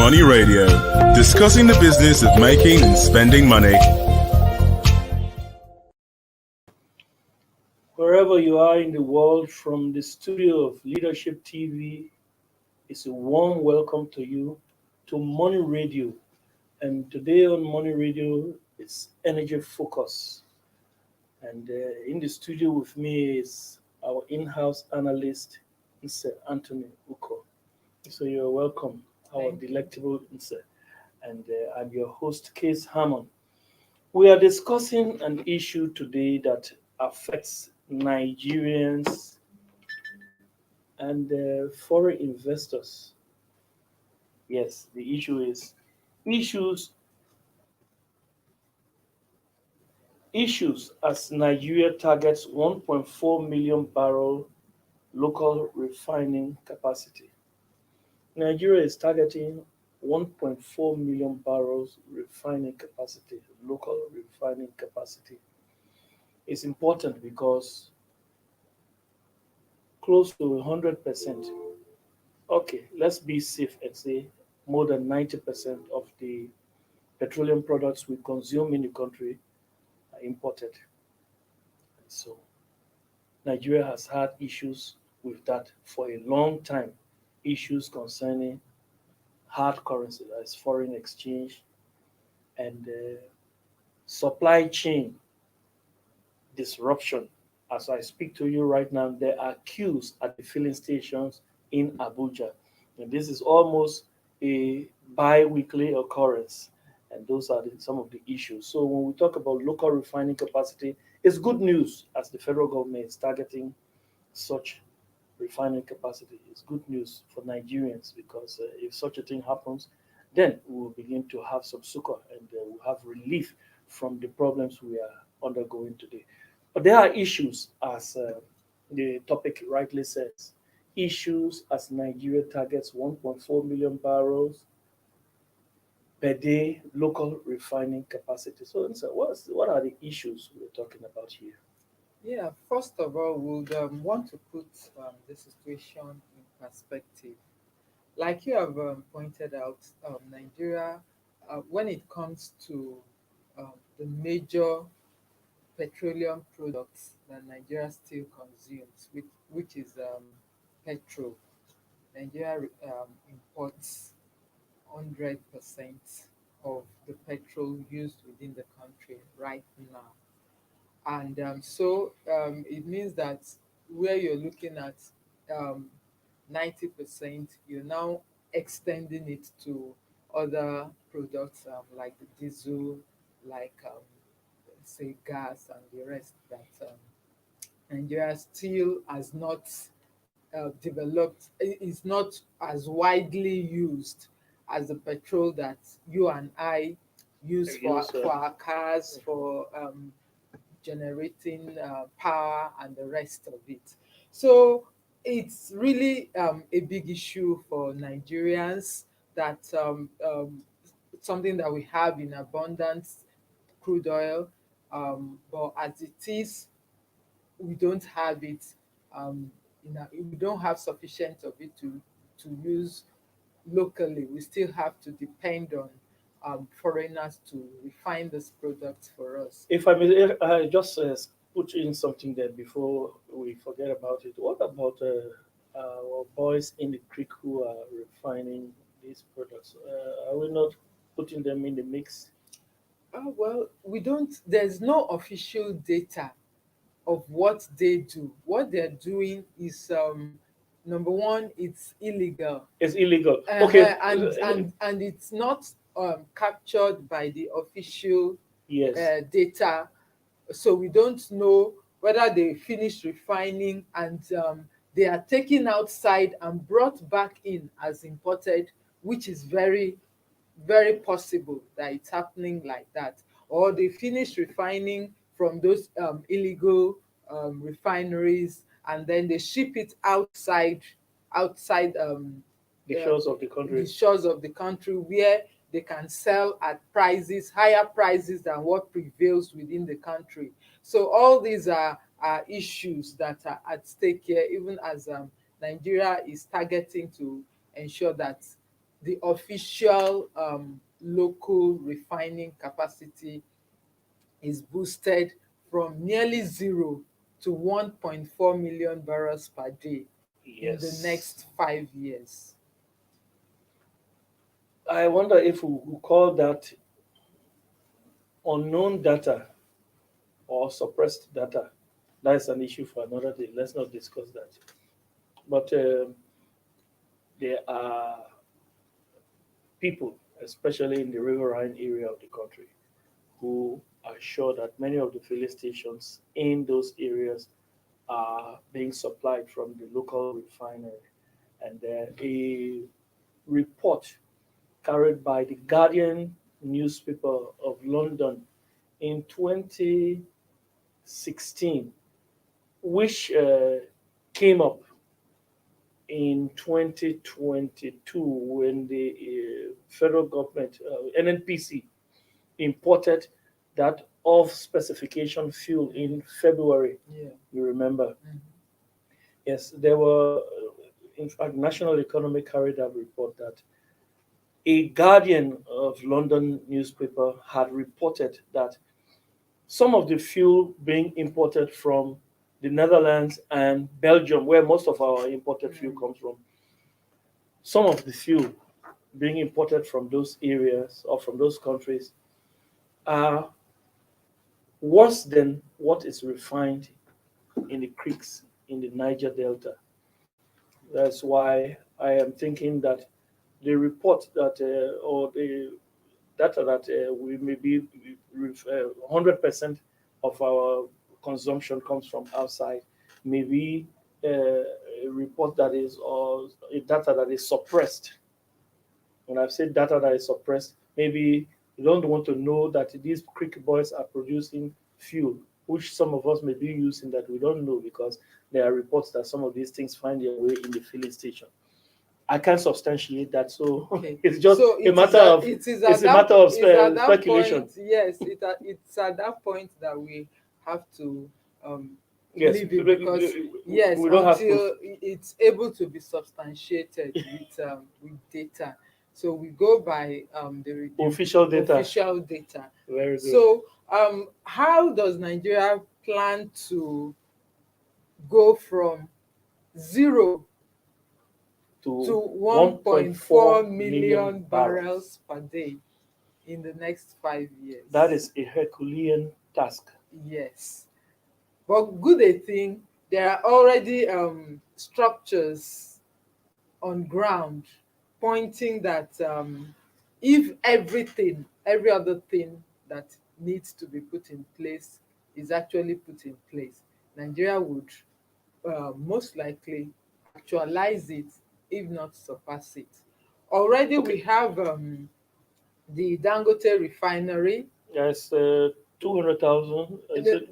Money Radio, discussing the business of making and spending money. Wherever you are in the world, from the studio of Leadership TV, it's a warm welcome to you to Money Radio. And today on Money Radio, it's Energy Focus. And in the studio with me is our in-house analyst, Mr. Anthony Uko. So you're welcome, our delectable Mr. And I'm your host, Case Hammond. We are discussing an issue today that affects Nigerians and foreign investors. Yes, the issue is issues issues as Nigeria targets 1.4 million barrel local refining capacity. Nigeria is targeting 1.4 million barrels refining capacity, local refining capacity. It's important because close to 100%. Okay, let's be safe and say more than 90% of the petroleum products we consume in the country are imported. So Nigeria has had issues with that for a long time. Issues concerning hard currency, as foreign exchange, and supply chain disruption. As I speak to you right now, there are queues at the filling stations in Abuja. And this is almost a bi-weekly occurrence. And those are some of the issues. So when we talk about local refining capacity, it's good news as the federal government is targeting such refining capacity. It's good news for Nigerians because if such a thing happens, then we will begin to have some succor and we'll have relief from the problems we are undergoing today. But there are issues, as the topic rightly says, issues as Nigeria targets 1.4 million barrels per day local refining capacity. So, what are the issues we're talking about here? Yeah, first of all, we would want to put the situation in perspective. Like you have pointed out, Nigeria, when it comes to the major petroleum products that Nigeria still consumes, which is petrol, Nigeria imports 100% of the petrol used within the country right now. And it means that where you're looking at um, 90%, you're now extending it to other products like the diesel, like say gas and the rest that Nigeria still has not developed, is not as widely used as the petrol that you and I use for our cars, for generating power and the rest of it. So it's really a big issue for Nigerians that something that we have in abundance, crude oil, but as it is, we don't have it. We don't have sufficient of it to use locally. We still have to depend on foreigners to refine this product for us. If I may, I just put in something there before we forget about it. What about our boys in the creek who are refining these products? Are we not putting them in the mix? Well, we don't. There's no official data of what they do. What they're doing is number one, it's illegal. It's illegal. Okay. And it's not captured by the official Yes. data, so we don't know whether they finished refining and they are taken outside and brought back in as imported, which is very, very possible that it's happening like that, or they finish refining from those illegal refineries and then they ship it outside The shores of the country. the shores of the country where they can sell at higher prices than what prevails within the country. So all these are issues that are at stake here, even as Nigeria is targeting to ensure that the official local refining capacity is boosted from nearly zero to 1.4 million barrels per day in the Yes. next 5 years. I wonder if we call that unknown data or suppressed data. That's an issue for another day. Let's not discuss that. But there are people, especially in the riverine area of the country, who are sure that many of the filling stations in those areas are being supplied from the local refinery. And a report carried by the Guardian newspaper of London in 2016, which came up in 2022 when the federal government, NNPC, imported that off specification fuel in February. Yeah. You remember? Mhm. Yes, there were, in fact, National Economic carried that report that a Guardian of London newspaper had reported that some of the fuel being imported from the Netherlands and Belgium, where most of our imported fuel Mm. comes from, some of the fuel being imported from those areas or from those countries are worse than what is refined in the creeks in the Niger Delta. That's why I am thinking that the report that or the data that we may be 100% of our consumption comes from outside, maybe a report that is or a data that is suppressed. When I've said data that is suppressed, maybe you don't want to know that these creek boys are producing fuel, which some of us may be using that we don't know because there are reports that some of these things find their way in the filling station. I can't substantiate that, so Okay, it's just so a matter of it's a matter of it's at that speculation. point, yes, it's at that point that we have to um, Yes, leave it, because yes, we don't have proof. until it's able to be substantiated with data. So we go by the Official data. official data. Very good. So how does Nigeria plan to go from zero to To 1.4 1.4 million million barrels. barrels per day in the next 5 years? That is a Herculean task. Yes. But good a thing, there are already structures on ground pointing that if every other thing that needs to be put in place is actually put in place, Nigeria would most likely actualize it, if not surpass it. Already we Okay. have the Dangote refinery. Yes, 200,000.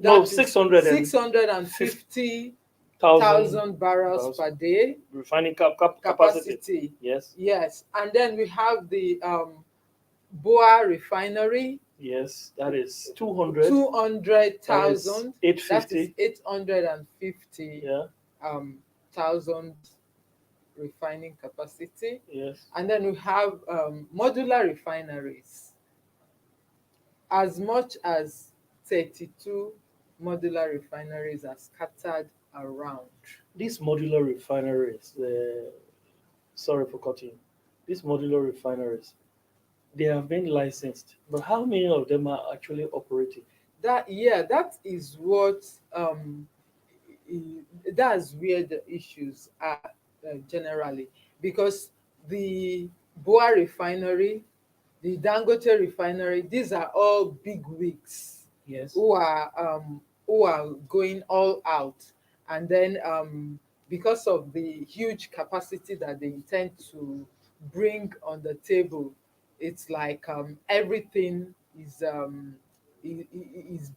No, That is 650,000 650,000 barrels barrels per day refining capacity. capacity. Yes, Yes, and then we have the Boa refinery, yes, that is 200. That is 200,000. That is 850. 850 Yeah, thousand refining capacity. yes. And then we have modular refineries, as much as 32 modular refineries are scattered around. These modular refineries, sorry for cutting, these modular refineries, they have been licensed, but how many of them are actually operating? That, yeah, that is what that's where the issues are generally, because the Boa refinery, the Dangote refinery, these are all big wigs Yes. who are going all out, and then because of the huge capacity that they intend to bring on the table, it's like everything is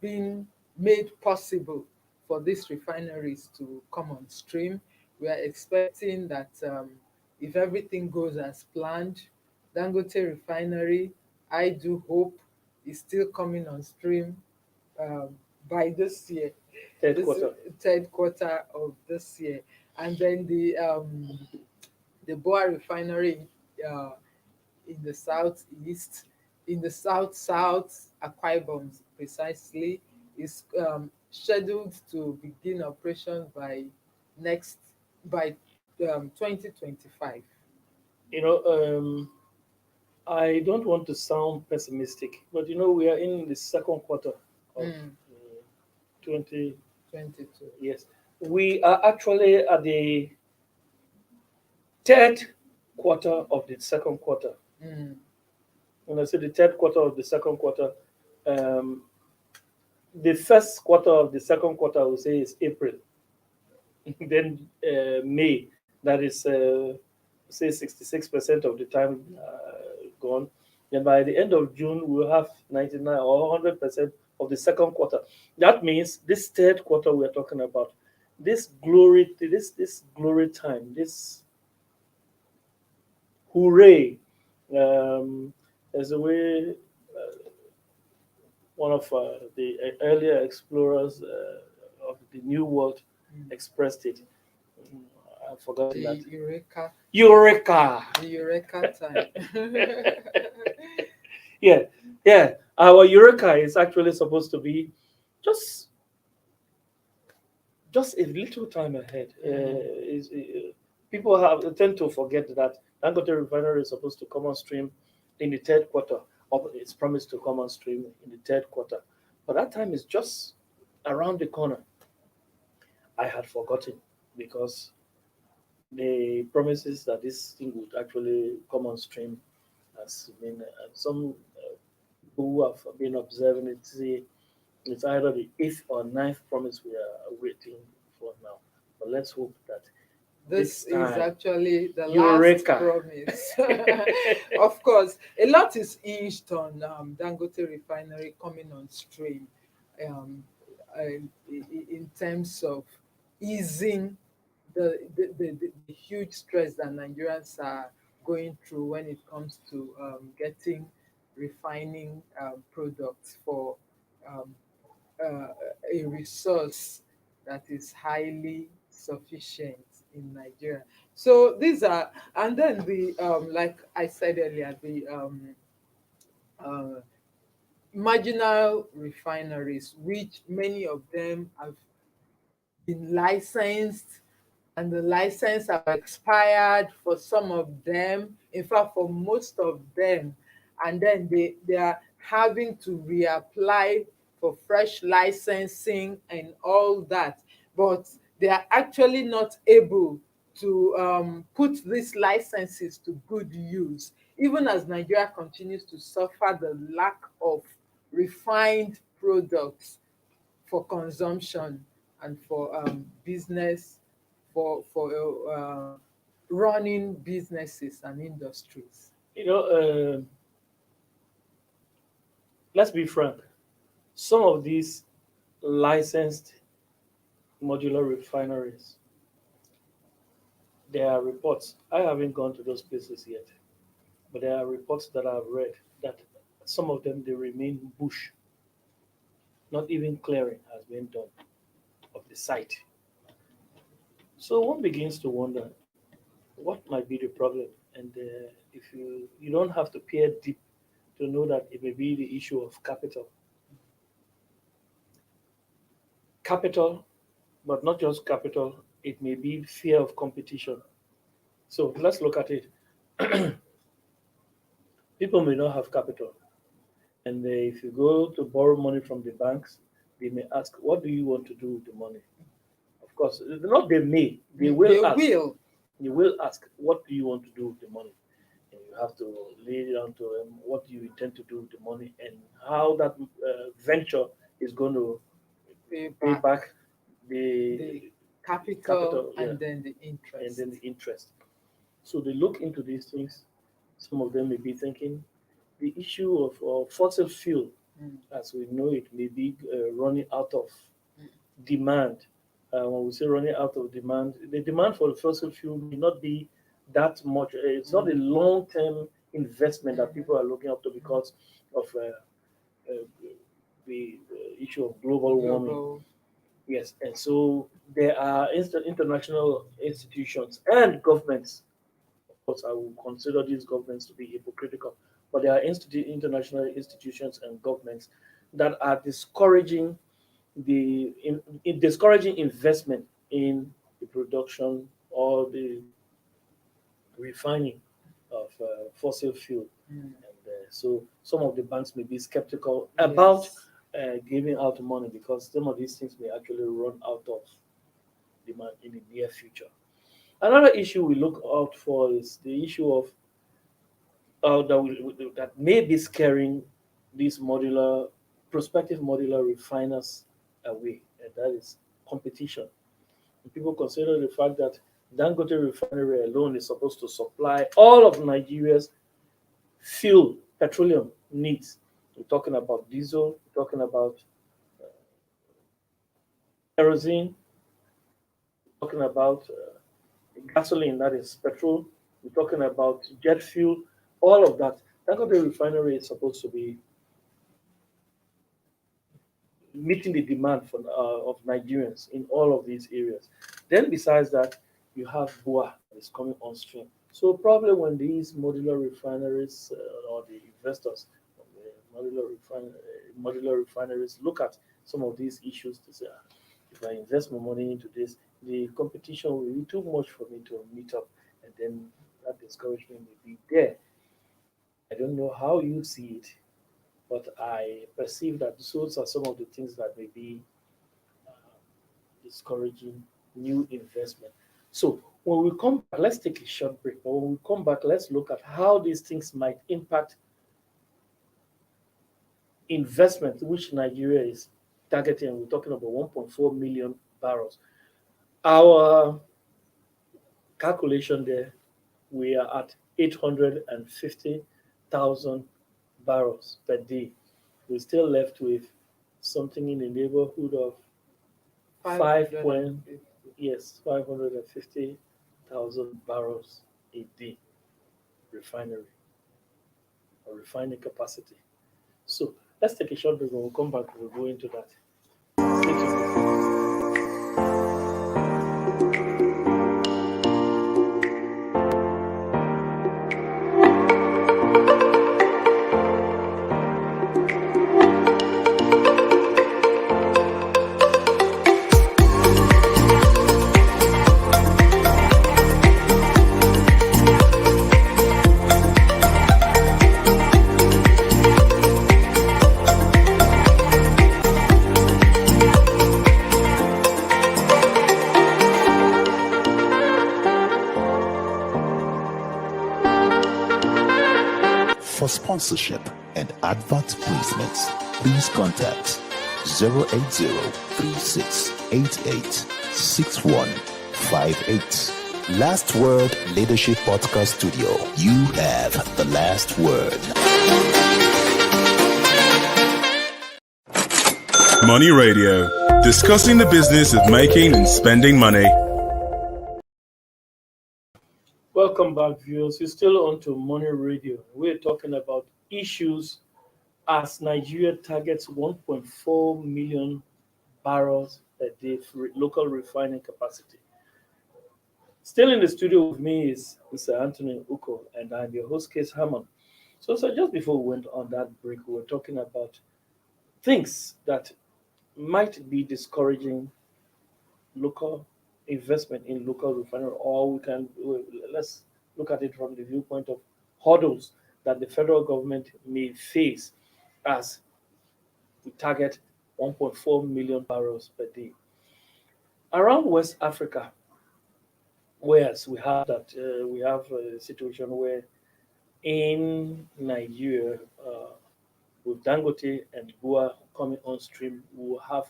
being made possible for these refineries to come on stream. We are expecting that if everything goes as planned, Dangote refinery, I do hope, is still coming on stream um, by this year, Third this quarter. third quarter of this year. And then the Boa refinery uh, in the southeast, in the south Akwa Ibom precisely, is scheduled to begin operation by next by 2025. You know, I don't want to sound pessimistic, but we are in the second quarter of Mm, 20. 22. Yes, we are actually at the third quarter of the second quarter. Mm, When I say the third quarter of the second quarter, um, the first quarter of the second quarter, I would say, is April. Then May, that is, say, 66% of the time gone. Then by the end of June, we'll have 99 or 100% of the second quarter. That means this third quarter we're talking about, this glory time, this hooray. There's a way one of the earlier explorers of the New World mm. expressed it. Mm, I've forgotten that. The Eureka, Eureka! the Eureka time. Yeah, yeah. Our Eureka is actually supposed to be just a little time ahead. Mm, People have tend to forget that Dangote refinery is supposed to come on stream in the third quarter, or it's promised to come on stream in the third quarter, but that time is just around the corner. I had forgotten because the promises that this thing would actually come on stream has been some who have been observing it say it's either the eighth or ninth promise we are waiting for now. But let's hope that this this is time, actually the last Eureka! promise. Of course, a lot is hinged on Dangote refinery coming on stream, um, in terms of easing the huge stress that Nigerians are going through when it comes to getting refining products for um, uh, a resource that is highly sufficient in Nigeria. So these are, and then the like I said earlier, the uh, marginal refineries, which many of them have been licensed and the license have expired for some of them, in fact for most of them, and then they are having to reapply for fresh licensing and all that, but they are actually not able to put these licenses to good use, even as Nigeria continues to suffer the lack of refined products for consumption and for business, for running businesses and industries. You know, let's be frank. Some of these licensed modular refineries, there are reports. I haven't gone to those places yet, but there are reports that I've read that some of them they remain bush. Not even clearing has been done of the site. So one begins to wonder what might be the problem. And if you don't have to peer deep to know that it may be the issue of capital, capital, but not just capital. It may be fear of competition. So let's look at it. People may not have capital, and if you go to borrow money from the banks, they may ask, "What do you want to do with the money?" Of course, not they may, they Mm, will they ask. will. You will ask, "What do you want to do with the money?" And you have to lay it down to them what you intend to do with the money and how that venture is going to Pay pay back back the the capital capital, yeah, and then the and then interest. the interest. So they look into these things. Some of them may be thinking the issue of fossil fuel, Mm, as we know it, may be running out of mm, demand. When we say running out of demand, the demand for fossil fuel may not be that much. It's not a mm, long-term investment that mhm, people are looking up to mhm. because of uh, the issue of global warming. Global. Yes, and so there are international institutions and governments course, I will consider these governments to be hypocritical. But there are international institutions and governments that are discouraging in discouraging investment in the production or the refining of fossil fuel. Mm. And so some of the banks may be skeptical about Yes. giving out money because some of these things may actually run out of demand in the near future. Another issue we look out for is the issue of that may be scaring these prospective modular refiners away, and that is competition. And people consider the fact that Dangote refinery alone is supposed to supply all of Nigeria's fuel, petroleum needs. We're talking about diesel, we're talking about kerosene, we're talking about gasoline, that is petrol, we're talking about jet fuel, all of that. Dangote refinery is supposed to be meeting the demand of Nigerians in all of these areas. Then, besides that, you have BUA that is coming on stream. So, probably when these modular refineries or the investors of the modular refineries look at some of these issues to say, "Ah, if I invest my money into this, the competition will be too much for me to meet up," and then that discouragement may be there. I don't know how you see it, but I perceive that those are some of the things that may be uh, discouraging new investment. So when we come back, let's take a short break. But when we come back, let's look at how these things might impact investment, which Nigeria is targeting. We're talking about 1.4 million barrels. Our calculation there, we are at 850,000 barrels per day. We're still left with something in the neighborhood of five point 550. yes 550,000 barrels a day refinery or refining capacity. So let's take a short break. When we come back, we'll go into that. Stay tuned. For sponsorship and advert placements, please contact 080-3688-6158. Last Word Leadership Podcast Studio. You have the last word. Money Radio, discussing the business of making and spending money. Welcome back, viewers. You're still on to Money Radio. We're talking about issues as Nigeria targets 1.4 million barrels a day for local refining capacity. Still in the studio with me is Mr. Anthony Uko, and I'm your host, Case Hammond. So just before we went on that break, we were talking about things that might be discouraging local investment in local refinery, or let's look at it from the viewpoint of hurdles that the federal government may face as we target 1.4 million barrels per day. Around West Africa, whereas we have a situation where in Nigeria, with Dangote and Gua coming on stream, we will have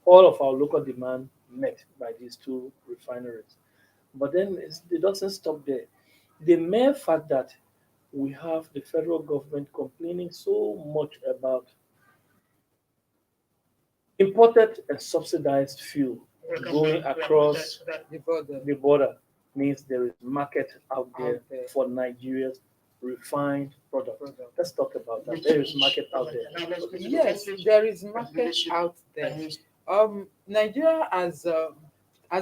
all of our local demand met by these two refineries. But then it doesn't stop there. The mere fact that we have the federal government complaining so much about imported and subsidized fuel going across The border the border means there is market out there out there. for Nigeria's refined product. Product. Let's talk about that. There is market out there. Yes, there is market out there. Nigeria has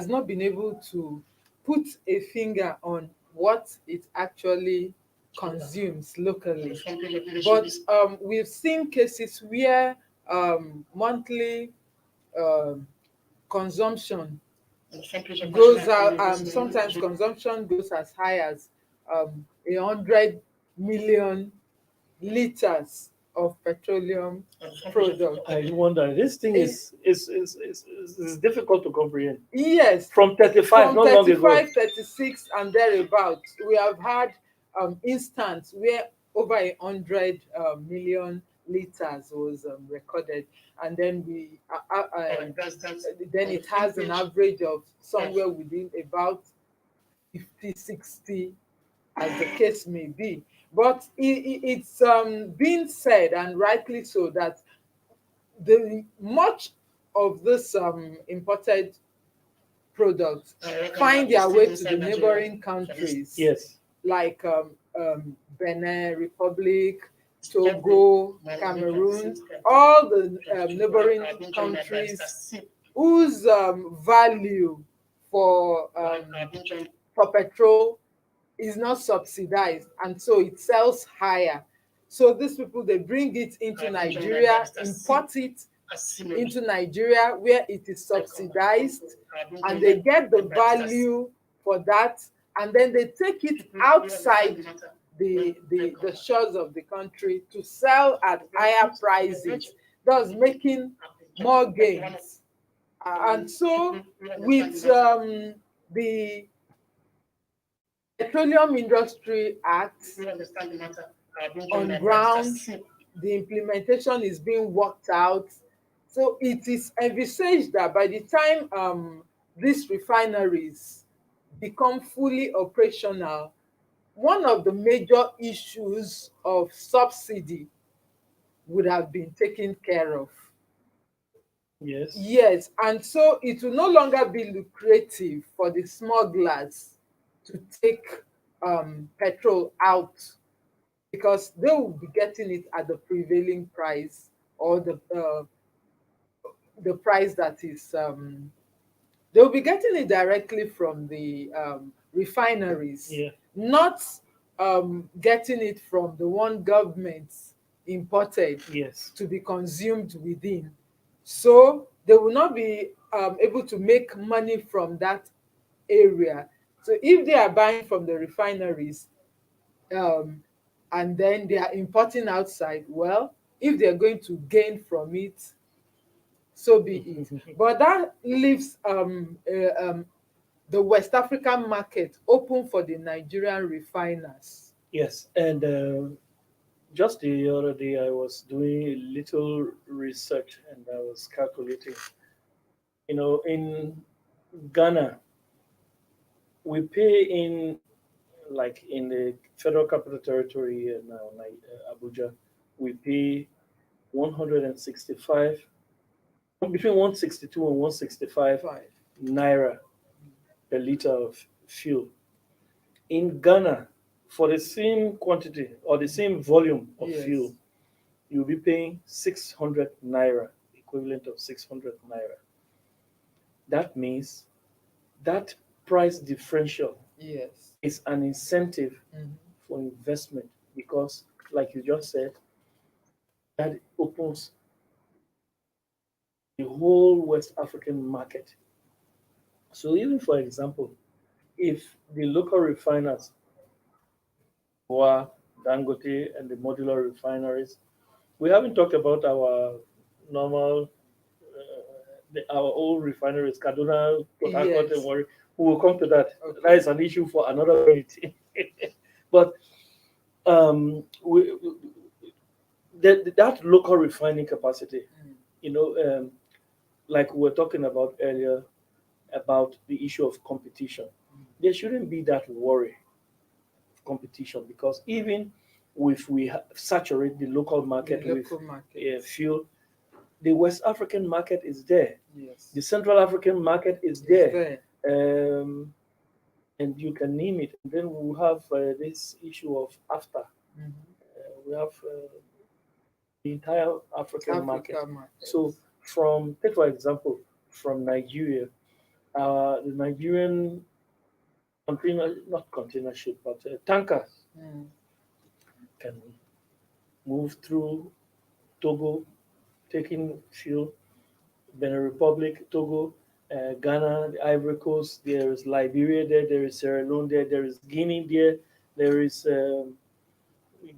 not been able to put a finger on what it actually consumes locally. But we've seen cases where monthly um, consumption goes out. Sometimes consumption goes as high as 100 million liters of petroleum product. I wonder. This thing is difficult to comprehend. Yes, From 35, from not long ago. 35, 36, and thereabouts, we have had instance where over 100 million liters was recorded, and then then it has an average of somewhere within about 50, 60, as the case may be. But it's being said, and rightly so, that the much of this imported products find their way to the neighboring countries. Yes. Like Benin Republic, Togo, Cameroon, all the neighboring countries whose value for petrol is not subsidized, and so it sells higher. So these people, they bring it into Nigeria, import it into Nigeria where it is subsidized, and they get the value for that, and then they take it outside the shores of the country to sell at higher prices, thus making more gains. And so with the Petroleum Industry Act on ground, the implementation is being worked out. So it is envisaged that by the time these refineries become fully operational, one of the major issues of subsidy would have been taken care of. Yes. Yes, and so it will no longer be lucrative for the smugglers to take petrol out, because they will be getting it at the prevailing price, or the price that is they'll be getting it directly from the refineries, Yeah. not getting it from the one government imported Yes. to be consumed within. So they will not be able to make money from that area. So if they are buying from the refineries, and then they are importing outside, well, if they're going to gain from it, so be it. But that leaves the West African market open for the Nigerian refiners. Yes. And just the other day, I was doing a little research and I was calculating. In Ghana, we pay in the Federal Capital Territory here now, like Abuja, we pay 165, between 162 and 165 Fine. naira per liter of fuel. In Ghana, for the same quantity or the same volume of Yes. fuel, you'll be paying 600 naira, equivalent of 600 naira. That means that price differential Yes. is an incentive Mhm. for investment because, like you just said, that opens the whole West African market. So, even for example, if the local refiners, Boa, Dangote, and the modular refineries, we haven't talked about our normal, our old refineries, Kaduna, Port Harcourt, Yes. and Warri. We will come to that. Okay. That is an issue for another meeting. But that local refining capacity, like we were talking about earlier about the issue of competition, there shouldn't be that worry of competition because even if we saturate the local market The with local market. fuel, the West African market is there, Yes. the Central African market is It's there, there. and you can name it. And then we'll have this issue of after. Mhm. We have the entire African market. Africa market. So, take for example, from Nigeria, the Nigerian not container ship, but tankers Mm. can move through Togo, taking fuel, Benin Republic, Togo, Ghana, the Ivory Coast. There is Liberia there. There is Sierra Leone there. There is Guinea there. There is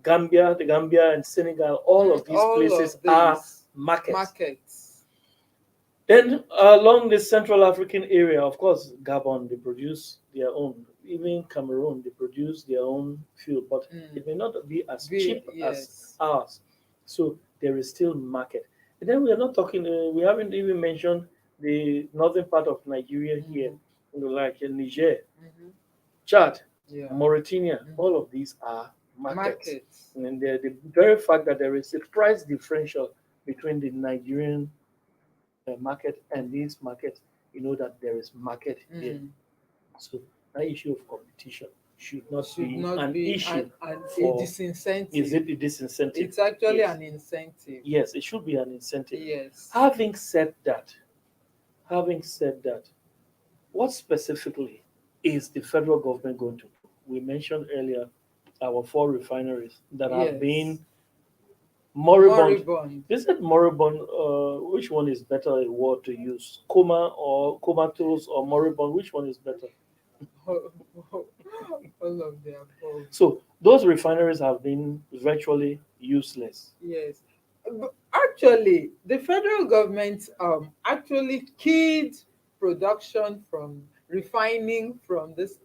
Gambia, the Gambia and Senegal. All of these All places of are these markets. markets. Then along the Central African area, of course, Gabon, they produce their own. Even Cameroon, they produce their own fuel, but it may not be as cheap as Yes. ours. So there is still market. And then we are not talking. We haven't even mentioned the northern part of Nigeria here, like Niger, Mm-hmm. Chad, Yeah. Mauritania. Mhm. All of these are markets. Markets. And the very fact that there is a price differential between the Nigerian market and these markets, you know that there is market there. Mm. So that issue of competition should not Should be not an be issue a for. Is disincentive. it a disincentive? It's actually Yes. an incentive. Yes, it should be an incentive. Yes. Having said that, what specifically is the federal government going to do? We mentioned earlier our four refineries that have Yes. been moribund. Moribund. Is it moribund? Which one is better a word to use? Coma or comatose or moribund? Which one is better? All of the above. So those refineries have been virtually useless. Yes. But actually, the federal government actually keyed production from refining from this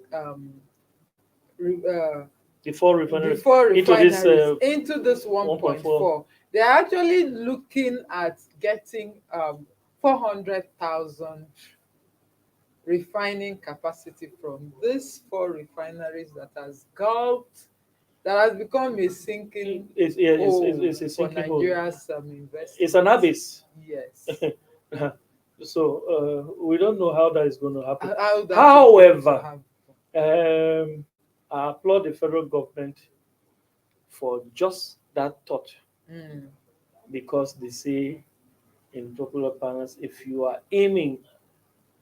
re, The four refineries before into this refineries into this 1.4. 1.4. They're actually looking at getting 400,000 refining capacity from these four refineries that has become a sinking hole It's a for sinking hole. Nigeria's investment. It's an abyss. Yes. So we don't know how that is going to happen. How that is However, going to happen. I applaud the federal government for just that thought Mm, because they say in popular parlance, if you are aiming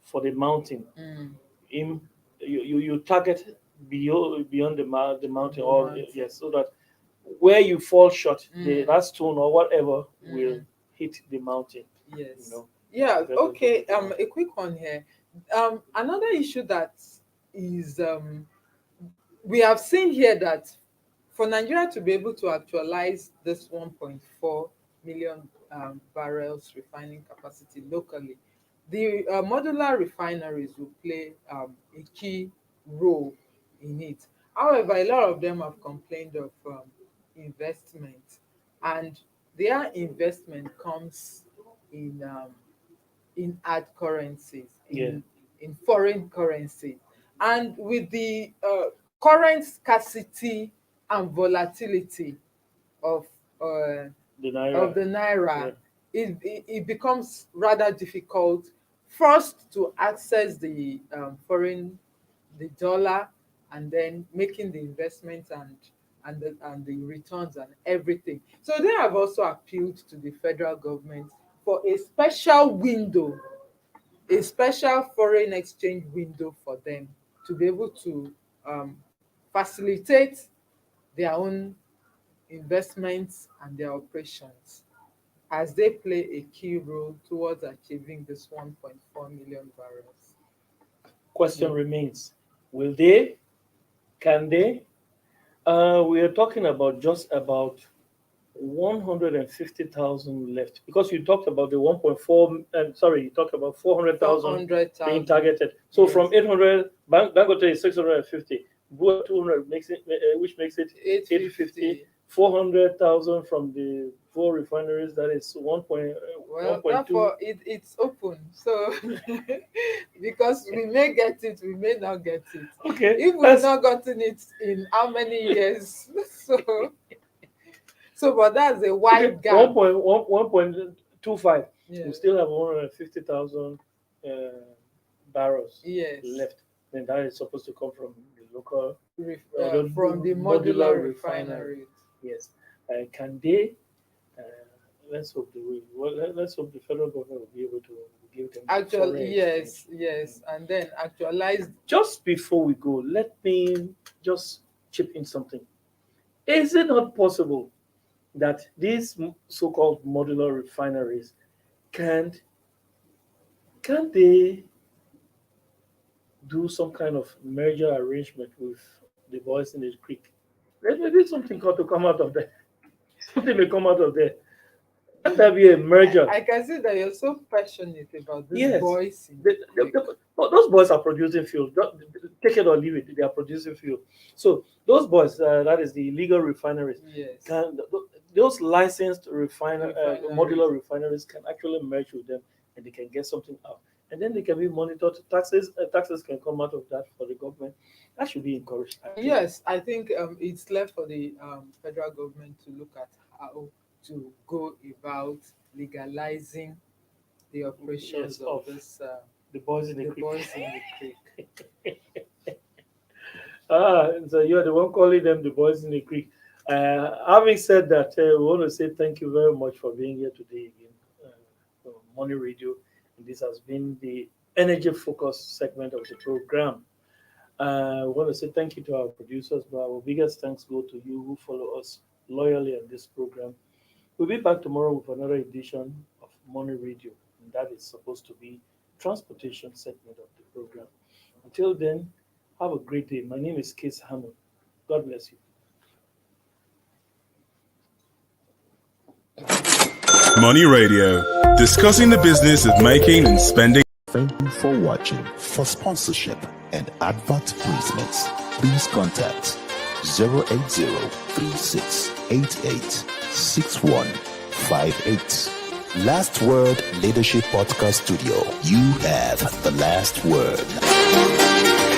for the mountain, mm, aim you target beyond the mountain, the or mountain. yes, so that where you fall short, Mm. that stone or whatever will Mm. hit the mountain. Yes. You know. Yeah. Very Okay. important. A quick one here. Another issue that is we have seen here that for Nigeria to be able to actualize this 1.4 million barrels refining capacity locally, the modular refineries will play a key role in it. However, a lot of them have complained of investment, and their investment comes in hard currencies, Yeah, in foreign currency, and with the current scarcity and volatility of uh, the naira. the Yeah, naira, it becomes rather difficult first to access the the dollar, and then making the investment and the returns and everything. So they have also appealed to the federal government for a special window, a special foreign exchange window for them to be able to um, facilitate their own investments and their operations as they play a key role towards achieving this 1.4 million barrels. question Yeah. remains: will they? Can they? We are talking about just about 150,000 left because you talked about the 1.4. Sorry, you talked about 400,000 being 400,000. targeted. So Yes. from 800, Dangote is 650. Bua 200 makes it, which makes it 850. 850. 400,000 from the four refineries. That is Well, 1.2. therefore, it's open. So, because we may get it, we may not get it. Okay, If we've that's not gotten it in how many years? But that's a okay. wide gap. 1.25. We Yeah. still have 150,000 barrels Yes. left. Then that is supposed to come from the local, the From the modular refineries. Yes. Can they? Uh, let's hope they will. Well, let's hope the federal government will be able to give them Actually, foreign yes, and then actualize. Just before we go, let me just chip in something. Is it not possible that these so-called modular refineries can't can't they do some kind of merger arrangement with the boys in the creek? Maybe something got to come out of there. Something may come out of there. Can there be a merger? I can see that you're so passionate about this Yes. voice. Those boys are producing fuel. Take it or leave it. They are producing fuel. So those boys, that is the illegal refineries, Yes. those licensed Refineries. modular refineries can actually merge with them, and they can get something out. And then they can be monitored. Taxes can come out of that for the government. That should be encouraged. I think. Yes, I think it's left for the federal government to look at how to go about legalizing the operations Yes, of this The boys in the the creek. boys in the creek. So you're the one calling them the boys in the creek. Having said that, we want to say thank you very much for being here today again on Money Radio. And this has been the energy focused segment of the program. We want to say thank you to our producers, but our biggest thanks go to you who follow us loyally on this program. We'll be back tomorrow with another edition of Money Radio, and that is supposed to be transportation segment of the program. Until then, have a great day. My name is Case Hammond. God bless you. Money Radio, discussing the business of making and spending. Thank you for watching. For sponsorship and advert placements, please contact 080-3688-6158. Last Word Leadership Podcast Studio. You have the last word.